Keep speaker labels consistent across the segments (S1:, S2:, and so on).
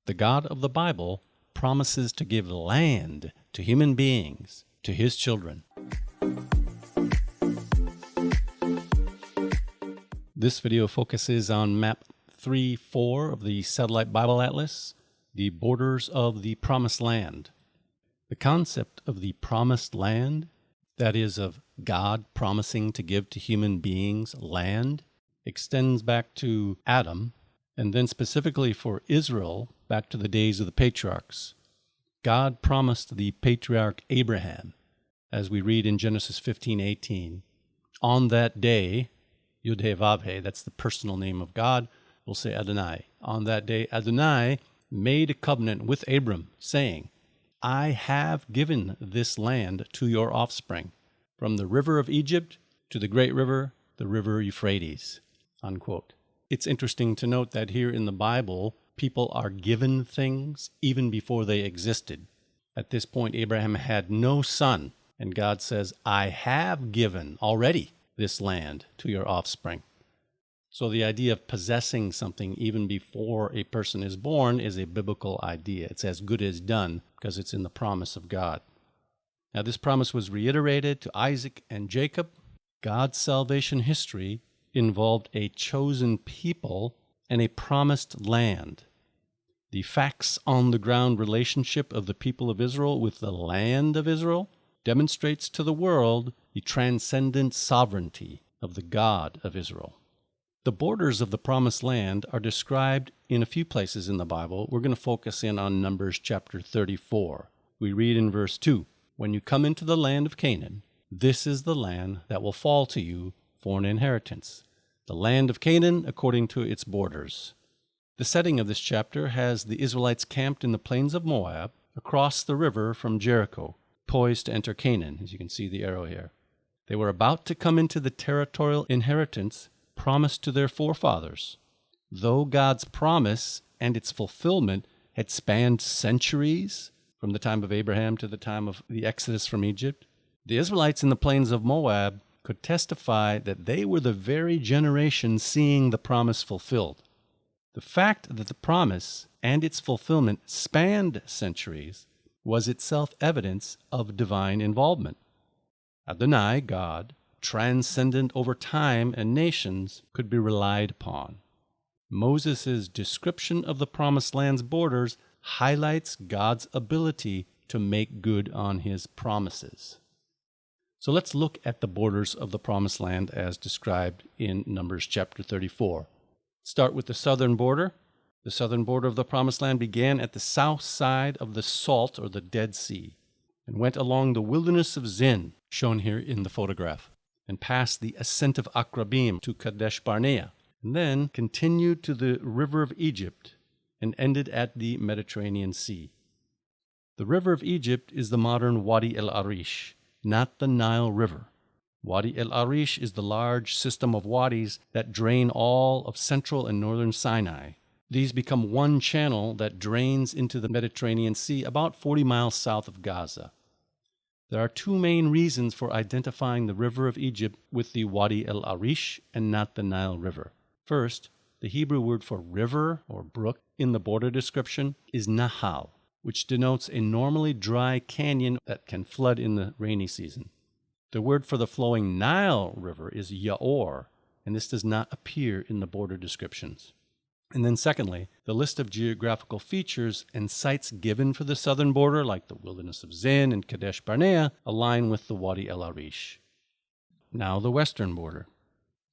S1: The God of the Bible promises to give land to human beings, to his children. This video focuses on map 3-4 of the Satellite Bible Atlas, the borders of the Promised Land. The concept of the Promised Land, that is, of God promising to give to human beings land, extends back to Adam, and then specifically for Israel, back to the days of the patriarchs. God promised the patriarch Abraham, as we read in Genesis 15:18, on that day, Yud-He-Vav-He, that's the personal name of God, we'll say Adonai. On that day, Adonai made a covenant with Abram, saying, I have given this land to your offspring, from the river of Egypt to the great river, the river Euphrates, unquote. It's interesting to note that here in the Bible, people are given things even before they existed. At this point, Abraham had no son, and God says, I have given already this land to your offspring. So the idea of possessing something even before a person is born is a biblical idea. It's as good as done because it's in the promise of God. Now, this promise was reiterated to Isaac and Jacob. God's salvation history involved a chosen people and a promised land. The facts on the ground relationship of the people of Israel with the land of Israel demonstrates to the world the transcendent sovereignty of the God of Israel. The borders of the Promised Land are described in a few places in the Bible. We're going to focus in on Numbers chapter 34. We read in verse 2, When you come into the land of Canaan, this is the land that will fall to you for an inheritance, the land of Canaan according to its borders. The setting of this chapter has the Israelites camped in the plains of Moab, across the river from Jericho, poised to enter Canaan, as you can see the arrow here. They were about to come into the territorial inheritance promised to their forefathers. Though God's promise and its fulfillment had spanned centuries, from the time of Abraham to the time of the Exodus from Egypt, the Israelites in the plains of Moab could testify that they were the very generation seeing the promise fulfilled. The fact that the promise and its fulfillment spanned centuries was itself evidence of divine involvement. Adonai, God, transcendent over time and nations, could be relied upon. Moses' description of the Promised Land's borders highlights God's ability to make good on his promises. So let's look at the borders of the Promised Land as described in Numbers chapter 34. Start with the southern border. The southern border of the Promised Land began at the south side of the Salt, or the Dead Sea, and went along the wilderness of Zin, shown here in the photograph, and passed the ascent of Akrabim to Kadesh Barnea, and then continued to the river of Egypt and ended at the Mediterranean Sea. The river of Egypt is the modern Wadi el-Arish, not the Nile River. Wadi el-Arish is the large system of wadis that drain all of central and northern Sinai. These become one channel that drains into the Mediterranean Sea about 40 miles south of Gaza. There are two main reasons for identifying the river of Egypt with the Wadi el-Arish and not the Nile River. First, the Hebrew word for river or brook in the border description is Nahal, which denotes a normally dry canyon that can flood in the rainy season. The word for the flowing Nile River is Yaor, and this does not appear in the border descriptions. And then secondly, the list of geographical features and sites given for the southern border, like the wilderness of Zin and Kadesh Barnea, align with the Wadi el-Arish. Now the western border.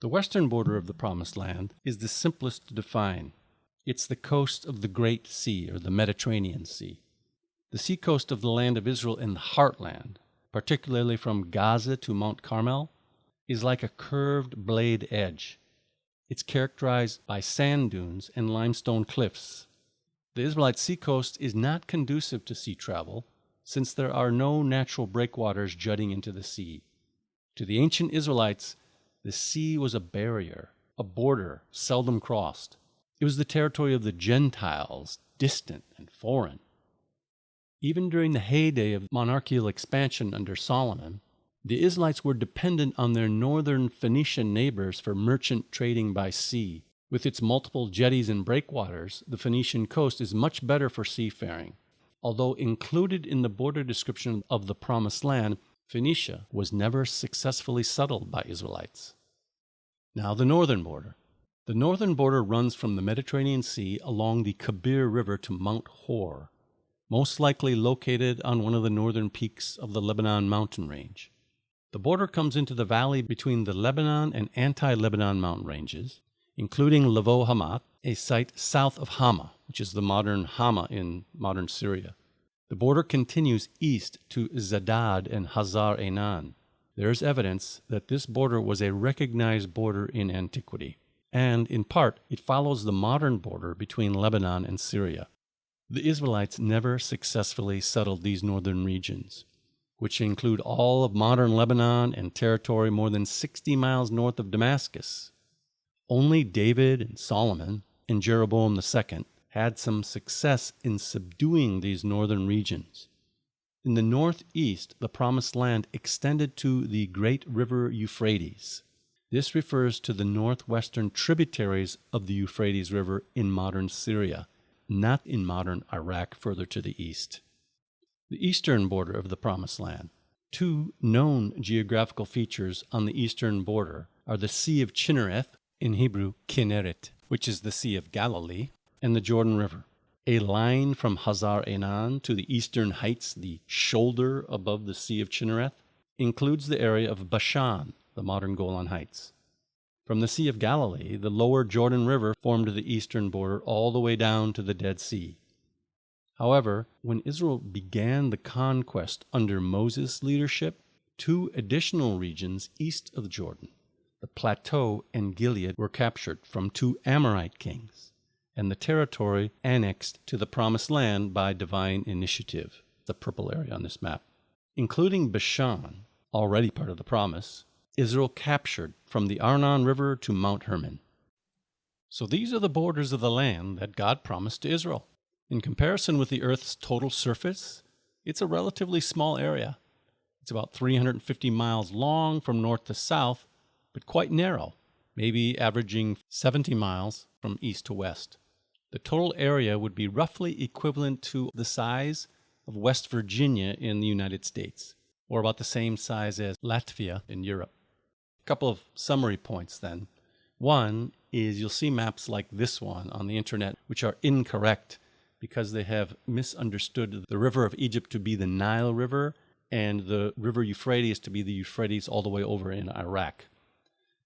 S1: The western border of the Promised Land is the simplest to define. It's the coast of the Great Sea, or the Mediterranean Sea. The seacoast of the land of Israel in the heartland, particularly from Gaza to Mount Carmel, is like a curved blade edge. It's characterized by sand dunes and limestone cliffs. The Israelite seacoast is not conducive to sea travel, since there are no natural breakwaters jutting into the sea. To the ancient Israelites, the sea was a barrier, a border seldom crossed. It was the territory of the Gentiles, distant and foreign. Even during the heyday of monarchical expansion under Solomon, the Israelites were dependent on their northern Phoenician neighbors for merchant trading by sea. With its multiple jetties and breakwaters, the Phoenician coast is much better for seafaring. Although included in the border description of the Promised Land, Phoenicia was never successfully settled by Israelites. Now the northern border. The northern border runs from the Mediterranean Sea along the Kabir River to Mount Hor, most likely located on one of the northern peaks of the Lebanon mountain range. The border comes into the valley between the Lebanon and anti-Lebanon mountain ranges, including Lavo Hamath, a site south of Hama, which is the modern Hama in modern Syria. The border continues east to Zadad and Hazar Enan. There is evidence that this border was a recognized border in antiquity, and in part it follows the modern border between Lebanon and Syria. The Israelites never successfully settled these northern regions, which include all of modern Lebanon and territory more than 60 miles north of Damascus. Only David and Solomon and Jeroboam II had some success in subduing these northern regions. In the northeast, the Promised Land extended to the great river Euphrates. This refers to the northwestern tributaries of the Euphrates River in modern Syria, not in modern Iraq further to the east. The eastern border of the Promised Land. Two known geographical features on the eastern border are the Sea of Chinnereth, in Hebrew Kinneret, which is the Sea of Galilee, and the Jordan River. A line from Hazar Enan to the eastern heights, the shoulder above the Sea of Chinnereth, includes the area of Bashan, the modern Golan Heights. From the Sea of Galilee, the lower Jordan River formed the eastern border all the way down to the Dead Sea. However, when Israel began the conquest under Moses' leadership, two additional regions east of Jordan, the Plateau and Gilead, were captured from two Amorite kings, and the territory annexed to the Promised Land by divine initiative, the purple area on this map. Including Bashan, already part of the promise, Israel captured from the Arnon River to Mount Hermon. So these are the borders of the land that God promised to Israel. In comparison with the Earth's total surface, it's a relatively small area. It's about 350 miles long from north to south, but quite narrow, maybe averaging 70 miles from east to west. The total area would be roughly equivalent to the size of West Virginia in the United States, or about the same size as Latvia in Europe. A couple of summary points then. One is you'll see maps like this one on the internet which are incorrect because they have misunderstood the river of Egypt to be the Nile River and the river Euphrates to be the Euphrates all the way over in Iraq.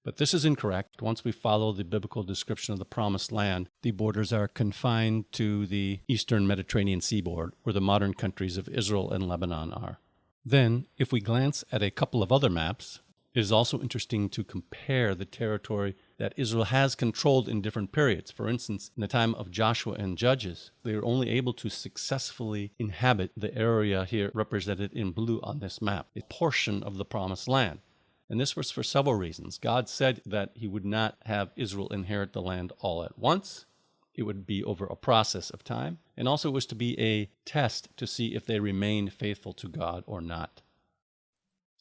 S1: But this is incorrect. Once we follow the biblical description of the Promised Land, the borders are confined to the eastern Mediterranean seaboard, where the modern countries of Israel and Lebanon are. Then, if we glance at a couple of other maps, it is also interesting to compare the territory that Israel has controlled in different periods. For instance, in the time of Joshua and Judges, they were only able to successfully inhabit the area here represented in blue on this map, a portion of the Promised Land. And this was for several reasons. God said that he would not have Israel inherit the land all at once. It would be over a process of time. And also it was to be a test to see if they remained faithful to God or not.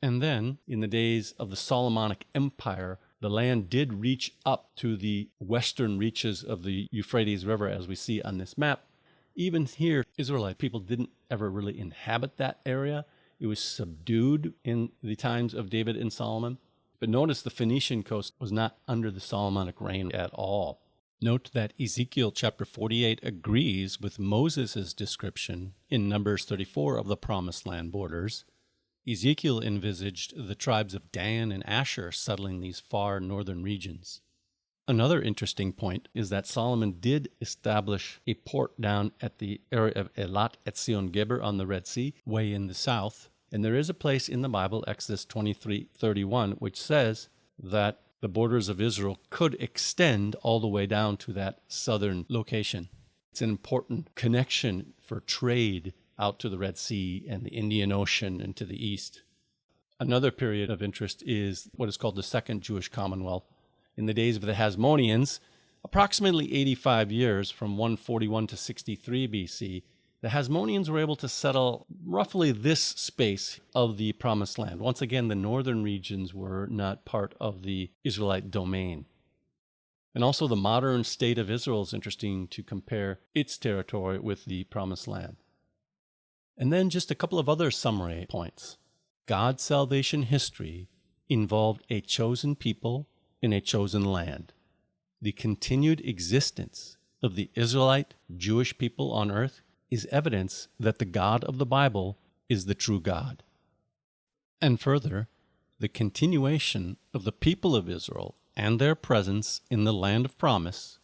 S1: And then, in the days of the Solomonic Empire, the land did reach up to the western reaches of the Euphrates River, as we see on this map. Even here, Israelite people didn't ever really inhabit that area. It was subdued in the times of David and Solomon. But notice the Phoenician coast was not under the Solomonic reign at all. Note that Ezekiel chapter 48 agrees with Moses' description in Numbers 34 of the Promised Land borders. Ezekiel envisaged the tribes of Dan and Asher settling these far northern regions. Another interesting point is that Solomon did establish a port down at the area of Elat Etzion Geber on the Red Sea, way in the south. And there is a place in the Bible, Exodus 23:31, which says that the borders of Israel could extend all the way down to that southern location. It's an important connection for trade out to the Red Sea and the Indian Ocean and to the east. Another period of interest is what is called the Second Jewish Commonwealth. In the days of the Hasmoneans, approximately 85 years from 141 to 63 BC, the Hasmoneans were able to settle roughly this space of the Promised Land. Once again, the northern regions were not part of the Israelite domain. And also the modern state of Israel is interesting to compare its territory with the Promised Land. And then just a couple of other summary points. God's salvation history involved a chosen people in a chosen land. The continued existence of the Israelite Jewish people on earth is evidence that the God of the Bible is the true God. And further, the continuation of the people of Israel and their presence in the land of promise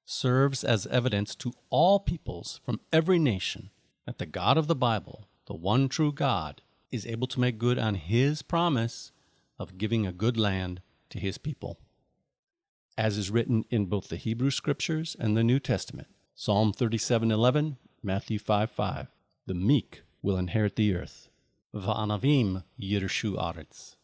S1: serves as evidence to all peoples from every nation that the God of the Bible, the one true God, is able to make good on his promise of giving a good land to his people. As is written in both the Hebrew Scriptures and the New Testament, Psalm 37:11, Matthew 5:5, the meek will inherit the earth. Va'anavim yirshu aretz.